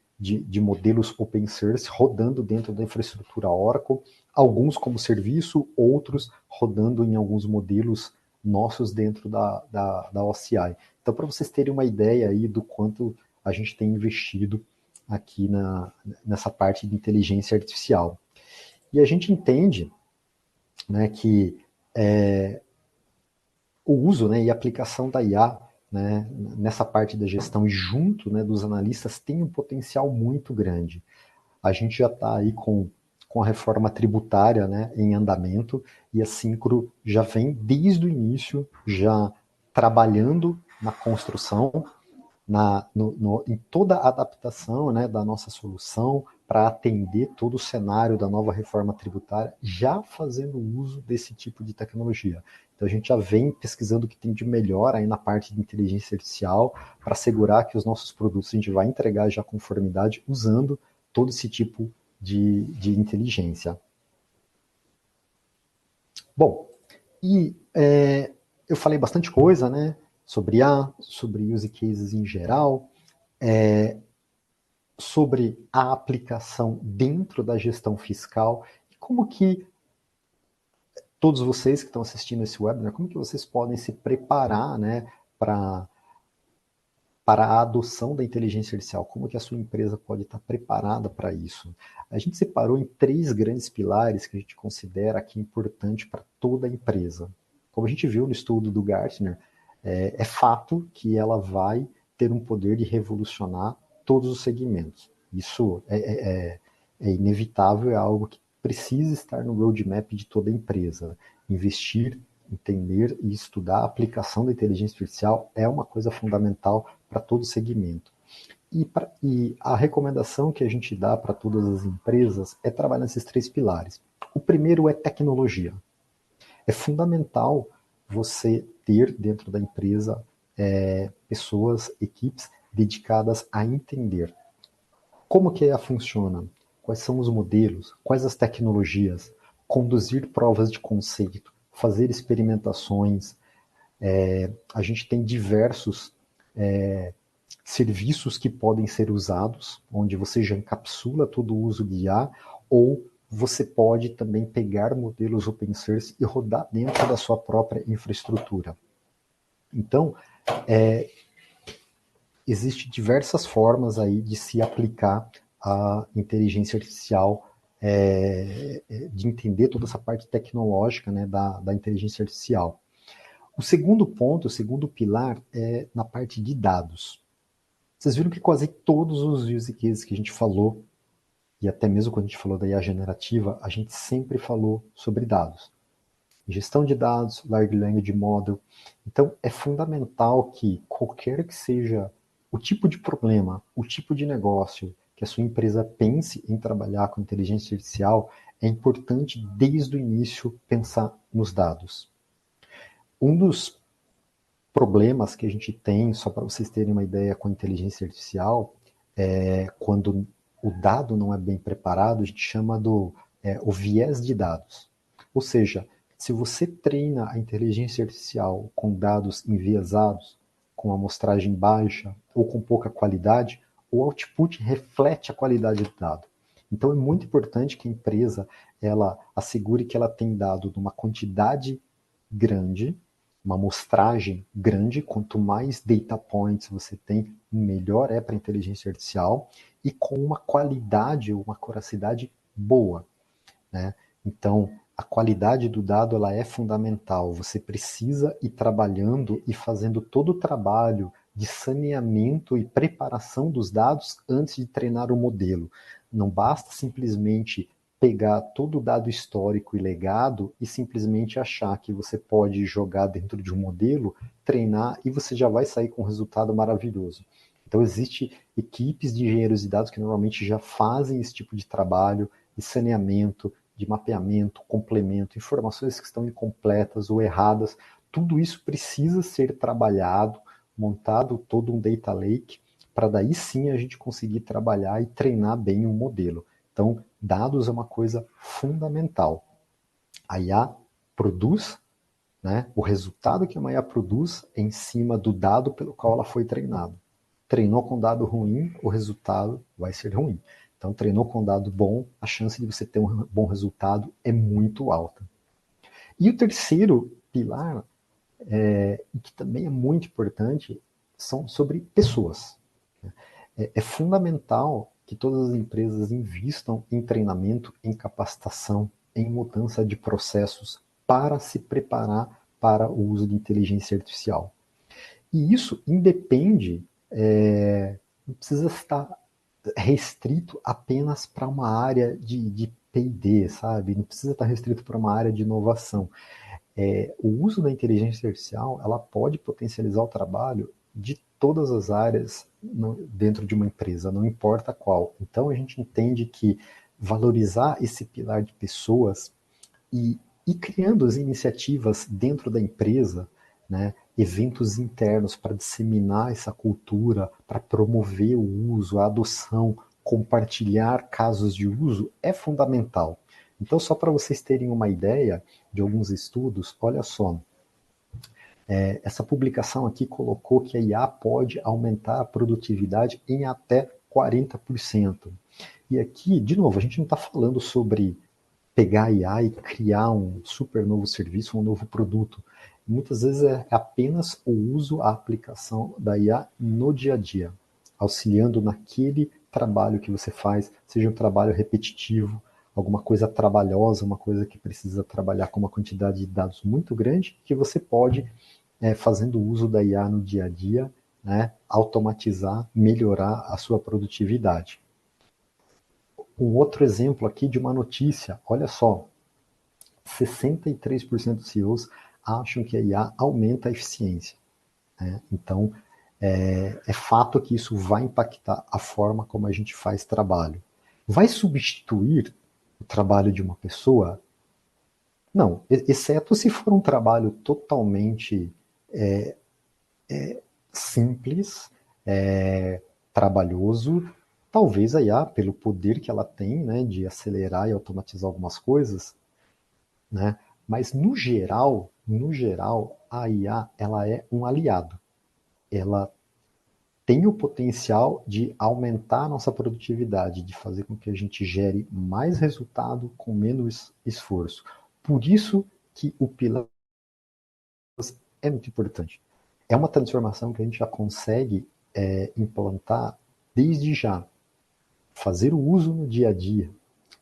modelos open source rodando dentro da infraestrutura Oracle, alguns como serviço, outros rodando em alguns modelos nossos dentro da OCI. Então, para vocês terem uma ideia aí do quanto a gente tem investido aqui nessa parte de inteligência artificial. E a gente entende, né, que o uso, né, e a aplicação da IA, né, nessa parte da gestão e junto, né, dos analistas tem um potencial muito grande. A gente já está aí com a reforma tributária, né, em andamento, e a Syncro já vem desde o início já trabalhando na construção em toda a adaptação, né, da nossa solução para atender todo o cenário da nova reforma tributária, já fazendo uso desse tipo de tecnologia. Então a gente já vem pesquisando o que tem de melhor aí na parte de inteligência artificial para assegurar que os nossos produtos a gente vai entregar já conformidade usando todo esse tipo de inteligência. Bom, eu falei bastante coisa, né, sobre use cases em geral, sobre a aplicação dentro da gestão fiscal, e como que todos vocês que estão assistindo esse webinar, como que vocês podem se preparar, né, para a adoção da inteligência artificial, como que a sua empresa pode estar preparada para isso. A gente separou em 3 grandes pilares que a gente considera aqui importante para toda a empresa. Como a gente viu no estudo do Gartner, é fato que ela vai ter um poder de revolucionar todos os segmentos. Isso é inevitável, é algo que precisa estar no roadmap de toda a empresa. Investir, entender e estudar a aplicação da inteligência artificial é uma coisa fundamental para todo segmento. E a recomendação que a gente dá para todas as empresas é trabalhar nesses 3 pilares. O primeiro é tecnologia. É fundamental você ter dentro da empresa pessoas, equipes dedicadas a entender como que ela funciona, quais são os modelos, quais as tecnologias, conduzir provas de conceito, fazer experimentações. A gente tem diversos serviços que podem ser usados, onde você já encapsula todo o uso de IA, ou você pode também pegar modelos open source e rodar dentro da sua própria infraestrutura. Então, existem diversas formas aí de se aplicar a inteligência artificial, de entender toda essa parte tecnológica, né, da inteligência artificial. O segundo ponto, o segundo pilar é na parte de dados. Vocês viram que quase todos os use cases que a gente falou, e até mesmo quando a gente falou da IA generativa, a gente sempre falou sobre dados. Gestão de dados, Large Language Model. Então, é fundamental que qualquer que seja o tipo de problema, o tipo de negócio que a sua empresa pense em trabalhar com inteligência artificial, é importante desde o início pensar nos dados. Um dos problemas que a gente tem, só para vocês terem uma ideia com a inteligência artificial, quando o dado não é bem preparado, a gente chama o viés de dados. Ou seja, se você treina a inteligência artificial com dados enviesados, com amostragem baixa ou com pouca qualidade, o output reflete a qualidade do dado. Então é muito importante que a empresa ela assegure que ela tem dado numa quantidade grande, uma amostragem grande. Quanto mais data points você tem, melhor é para a inteligência artificial, e com uma qualidade, uma acuracidade boa, né? Então, a qualidade do dado ela é fundamental. Você precisa ir trabalhando e fazendo todo o trabalho de saneamento e preparação dos dados antes de treinar o modelo. Não basta simplesmente pegar todo o dado histórico e legado e simplesmente achar que você pode jogar dentro de um modelo, treinar e você já vai sair com um resultado maravilhoso. Então, existem equipes de engenheiros de dados que normalmente já fazem esse tipo de trabalho de saneamento, de mapeamento, complemento, informações que estão incompletas ou erradas. Tudo isso precisa ser trabalhado, montado todo um data lake, para daí sim a gente conseguir trabalhar e treinar bem um modelo. Então, dados é uma coisa fundamental. A IA produz, né, o resultado que a IA produz é em cima do dado pelo qual ela foi treinada. Treinou com dado ruim, o resultado vai ser ruim. Então, treinou com dado bom, a chance de você ter um bom resultado é muito alta. E o terceiro pilar, que também é muito importante, são sobre pessoas. É fundamental que todas as empresas investam em treinamento, em capacitação, em mudança de processos para se preparar para o uso de inteligência artificial. E isso independe, não precisa estar restrito apenas para uma área de P&D, sabe? Não precisa estar restrito para uma área de inovação. O uso da inteligência artificial, ela pode potencializar o trabalho de todas as áreas dentro de uma empresa, não importa qual. Então a gente entende que valorizar esse pilar de pessoas e criando as iniciativas dentro da empresa, né, eventos internos para disseminar essa cultura, para promover o uso, a adoção, compartilhar casos de uso, é fundamental. Então, só para vocês terem uma ideia de alguns estudos, olha só, essa publicação aqui colocou que a IA pode aumentar a produtividade em até 40%. E aqui, de novo, a gente não está falando sobre pegar a IA e criar um super novo serviço, um novo produto. Muitas vezes é apenas o uso, a aplicação da IA no dia a dia, auxiliando naquele trabalho que você faz, seja um trabalho repetitivo, alguma coisa trabalhosa, uma coisa que precisa trabalhar com uma quantidade de dados muito grande, que você pode, fazendo uso da IA no dia a dia, né, automatizar, melhorar a sua produtividade. Um outro exemplo aqui de uma notícia, olha só, 63% dos CEOs acham que a IA aumenta a eficiência. Né? Então, é fato que isso vai impactar a forma como a gente faz trabalho. Vai substituir o trabalho de uma pessoa? Não, exceto se for um trabalho totalmente simples, trabalhoso. Talvez a IA, pelo poder que ela tem, né, de acelerar e automatizar algumas coisas, né, mas no geral, a IA ela é um aliado. Ela tem o potencial de aumentar a nossa produtividade, de fazer com que a gente gere mais resultado com menos esforço. Por isso que o pilar é muito importante. É uma transformação que a gente já consegue implantar desde já. Fazer o uso no dia a dia,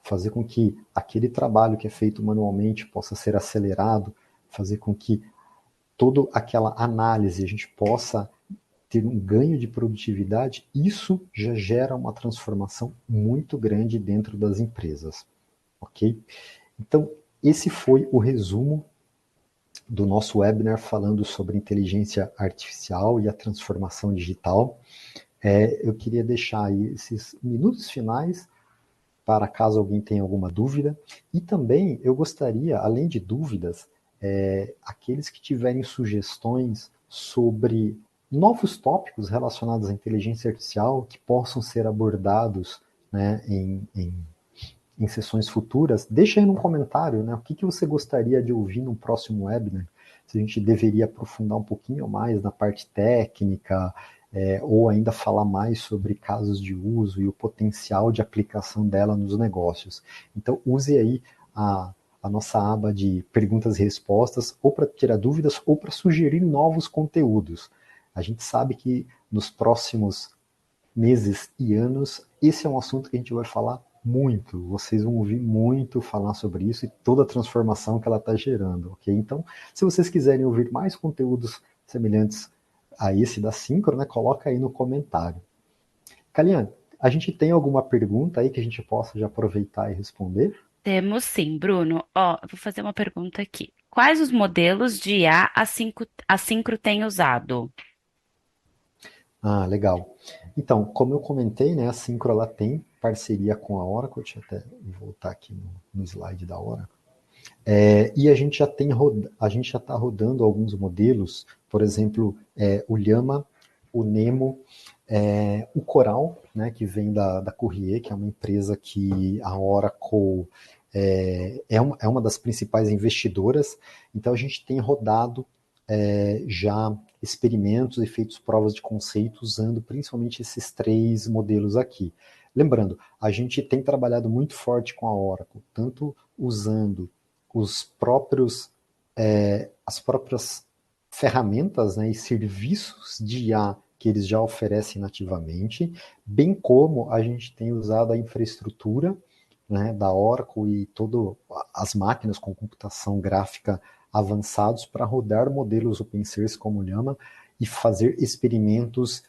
fazer com que aquele trabalho que é feito manualmente possa ser acelerado, fazer com que toda aquela análise a gente possa ter um ganho de produtividade, isso já gera uma transformação muito grande dentro das empresas, ok? Então, esse foi o resumo do nosso webinar falando sobre inteligência artificial e a transformação digital. Eu queria deixar aí esses minutos finais para caso alguém tenha alguma dúvida. E também eu gostaria, além de dúvidas, aqueles que tiverem sugestões sobre novos tópicos relacionados à inteligência artificial que possam ser abordados, né, em sessões futuras, deixa aí no comentário, né, o que você gostaria de ouvir no próximo webinar. Se a gente deveria aprofundar um pouquinho mais na parte técnica, ou ainda falar mais sobre casos de uso e o potencial de aplicação dela nos negócios. Então, use aí a nossa aba de perguntas e respostas, ou para tirar dúvidas, ou para sugerir novos conteúdos. A gente sabe que nos próximos meses e anos, esse é um assunto que a gente vai falar muito. Vocês vão ouvir muito falar sobre isso e toda a transformação que ela está gerando, ok? Então, se vocês quiserem ouvir mais conteúdos semelhantes a esse da Syncro, né, coloca aí no comentário. Kalian, a gente tem alguma pergunta aí que a gente possa já aproveitar e responder? Temos sim, Bruno. Ó, eu vou fazer uma pergunta aqui. Quais os modelos de IA a Syncro tem usado? Ah, legal. Então, como eu comentei, né, a Syncro ela tem parceria com a Oracle, deixa eu até voltar aqui no slide da Oracle. E a gente já está rodando alguns modelos, por exemplo, o Llama, o Nemo, o Coral, né, que vem da Courrier, que é uma empresa que a Oracle é uma das principais investidoras. Então a gente tem rodado já experimentos e feitos provas de conceito usando principalmente esses 3 modelos aqui. Lembrando, a gente tem trabalhado muito forte com a Oracle, tanto usando as próprias ferramentas, né, e serviços de IA que eles já oferecem nativamente, bem como a gente tem usado a infraestrutura, né, da Oracle e todas as máquinas com computação gráfica avançados para rodar modelos open source como o Llama e fazer experimentos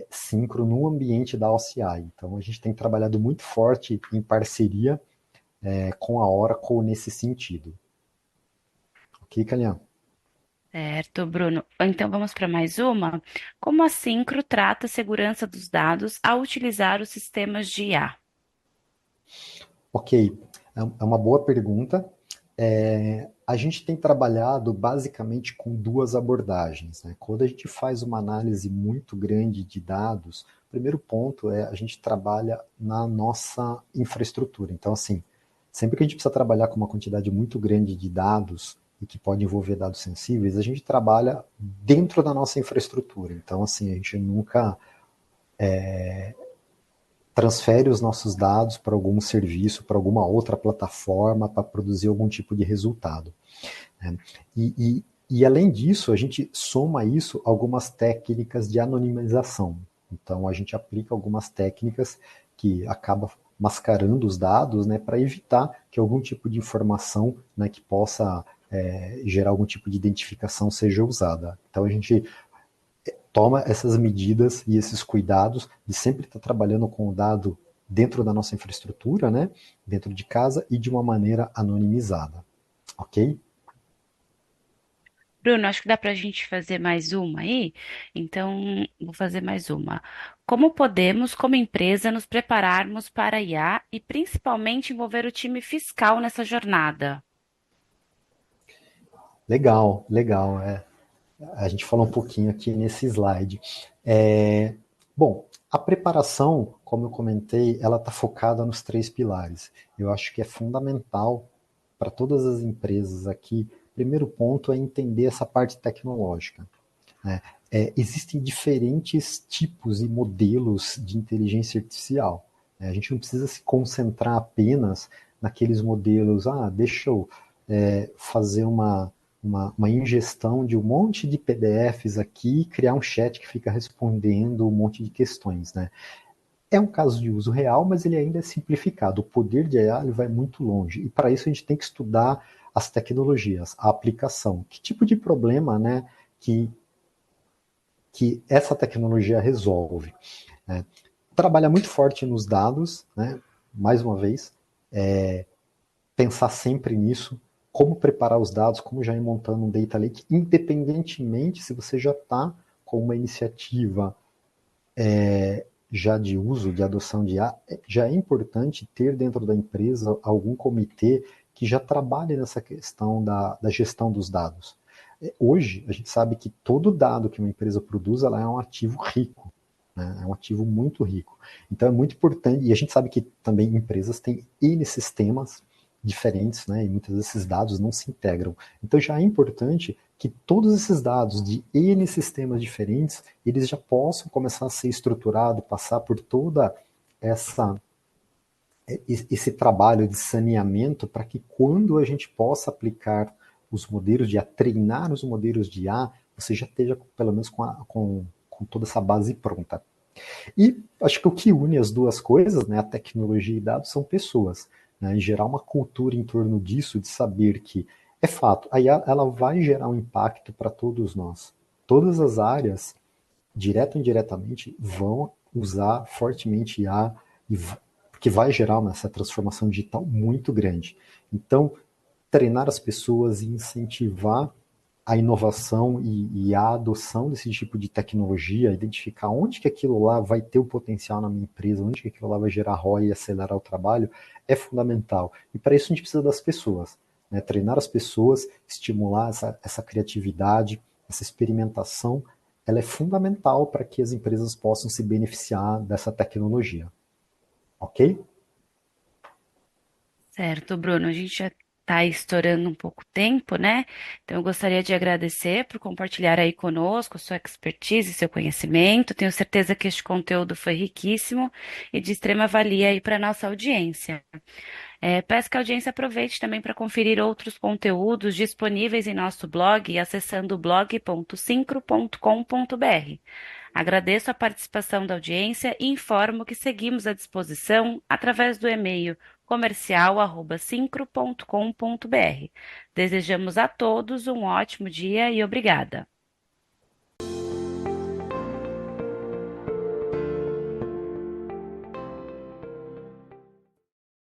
síncro no ambiente da OCI. Então a gente tem trabalhado muito forte em parceria com a Oracle nesse sentido. Ok, Kalian? Certo, Bruno. Então vamos para mais uma. Como a Syncro trata a segurança dos dados ao utilizar os sistemas de IA? Ok, é uma boa pergunta. A gente tem trabalhado basicamente com duas abordagens, né? Quando a gente faz uma análise muito grande de dados, o primeiro ponto é a gente trabalha na nossa infraestrutura. Então, assim, sempre que a gente precisa trabalhar com uma quantidade muito grande de dados e que pode envolver dados sensíveis, a gente trabalha dentro da nossa infraestrutura. Então, assim, a gente nunca transfere os nossos dados para algum serviço, para alguma outra plataforma para produzir algum tipo de resultado. Né? E além disso, a gente soma isso algumas técnicas de anonimização. Então, a gente aplica algumas técnicas que acabam mascarando os dados, né, para evitar que algum tipo de informação, né, que possa gerar algum tipo de identificação seja usada. Então, a gente toma essas medidas e esses cuidados de sempre estar trabalhando com o dado dentro da nossa infraestrutura, né, dentro de casa e de uma maneira anonimizada, ok? Bruno, acho que dá para a gente fazer mais uma aí. Então, vou fazer mais uma. Como podemos, como empresa, nos prepararmos para a IA e principalmente envolver o time fiscal nessa jornada? Legal, legal. A gente falou um pouquinho aqui nesse slide. É, bom, a preparação, como eu comentei, ela está focada nos três pilares. Eu acho que é fundamental para todas as empresas aqui. Primeiro ponto é entender essa parte tecnológica. Né? Existem diferentes tipos e modelos de inteligência artificial. Né? A gente não precisa se concentrar apenas naqueles modelos, deixa eu fazer uma ingestão de um monte de PDFs aqui e criar um chat que fica respondendo um monte de questões. Né? É um caso de uso real, mas ele ainda é simplificado. O poder de AI vai muito longe. E para isso a gente tem que estudar as tecnologias, a aplicação. Que tipo de problema, né, que essa tecnologia resolve? Né? Trabalha muito forte nos dados, né? Mais uma vez, pensar sempre nisso, como preparar os dados, como já ir montando um data lake, independentemente se você já está com uma iniciativa já de uso, de adoção de IA, já é importante ter dentro da empresa algum comitê que já trabalhe nessa questão da gestão dos dados. Hoje, a gente sabe que todo dado que uma empresa produz, ela é um ativo rico, né? É um ativo muito rico. Então é muito importante, e a gente sabe que também empresas têm N sistemas diferentes, né? E muitos desses dados não se integram. Então já é importante que todos esses dados de N sistemas diferentes, eles já possam começar a ser estruturados, passar por toda essa esse trabalho de saneamento para que quando a gente possa aplicar os modelos de IA, treinar os modelos de IA, você já esteja pelo menos com toda essa base pronta. E acho que o que une as duas coisas, né, a tecnologia e dados, são pessoas. Né, e gerar uma cultura em torno disso, de saber que é fato, a IA ela vai gerar um impacto para todos nós. Todas as áreas, direto ou indiretamente, vão usar fortemente IA, porque vai gerar essa transformação digital muito grande. Então, treinar as pessoas e incentivar a inovação e a adoção desse tipo de tecnologia, identificar onde que aquilo lá vai ter o potencial na minha empresa, onde que aquilo lá vai gerar ROI e acelerar o trabalho, é fundamental. E para isso a gente precisa das pessoas. Né? Treinar as pessoas, estimular essa criatividade, essa experimentação, ela é fundamental para que as empresas possam se beneficiar dessa tecnologia. Ok? Certo, Bruno, a gente já está estourando um pouco o tempo, né? Então, eu gostaria de agradecer por compartilhar aí conosco sua expertise, seu conhecimento. Tenho certeza que este conteúdo foi riquíssimo e de extrema valia aí para a nossa audiência. Peço que a audiência aproveite também para conferir outros conteúdos disponíveis em nosso blog, acessando blog.sincro.com.br. Agradeço a participação da audiência e informo que seguimos à disposição através do e-mail comercial@sincro.com.br. Desejamos a todos um ótimo dia e obrigada.